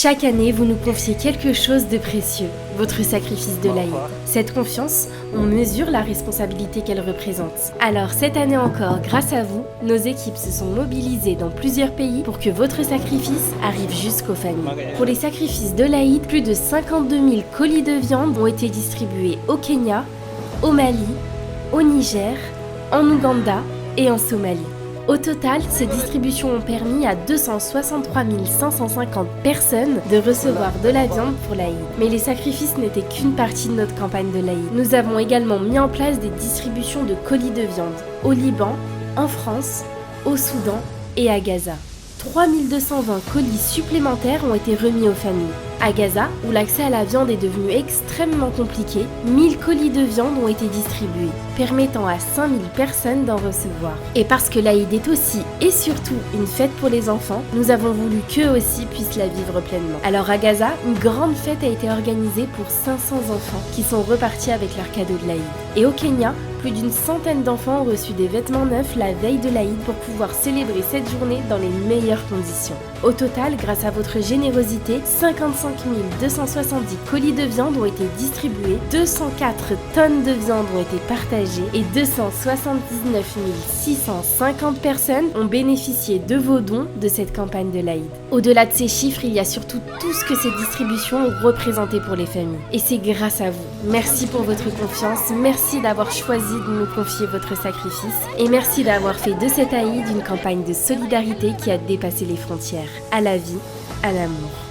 Chaque année, vous nous confiez quelque chose de précieux, votre sacrifice de l'Aïd. Cette confiance, on mesure la responsabilité qu'elle représente. Alors cette année encore, grâce à vous, nos équipes se sont mobilisées dans plusieurs pays pour que votre sacrifice arrive jusqu'aux familles. Pour les sacrifices de l'Aïd, plus de 52 000 colis de viande ont été distribués au Kenya, au Mali, au Niger, en Ouganda et en Somalie. Au total, ces distributions ont permis à 263 550 personnes de recevoir de la viande pour l'Aïd. Mais les sacrifices n'étaient qu'une partie de notre campagne de l'Aïd. Nous avons également mis en place des distributions de colis de viande au Liban, en France, au Soudan et à Gaza. 3220 colis supplémentaires ont été remis aux familles. À Gaza, où l'accès à la viande est devenu extrêmement compliqué, 1000 colis de viande ont été distribués, permettant à 5000 personnes d'en recevoir. Et parce que l'Aïd est aussi et surtout une fête pour les enfants, nous avons voulu qu'eux aussi puissent la vivre pleinement. Alors à Gaza, une grande fête a été organisée pour 500 enfants qui sont repartis avec leurs cadeaux de l'Aïd. Et au Kenya, plus d'une centaine d'enfants ont reçu des vêtements neufs la veille de l'Aïd pour pouvoir célébrer cette journée dans les meilleures conditions. Au total, grâce à votre générosité, 55 270 colis de viande ont été distribués, 204 tonnes de viande ont été partagées et 279 650 personnes ont bénéficié de vos dons de cette campagne de l'Aïd. Au-delà de ces chiffres, il y a surtout tout ce que ces distributions ont représenté pour les familles. Et c'est grâce à vous. Merci pour votre confiance, merci d'avoir choisi de nous confier votre sacrifice et merci d'avoir fait de cette Aïd une campagne de solidarité qui a dépassé les frontières. À la vie, à l'amour.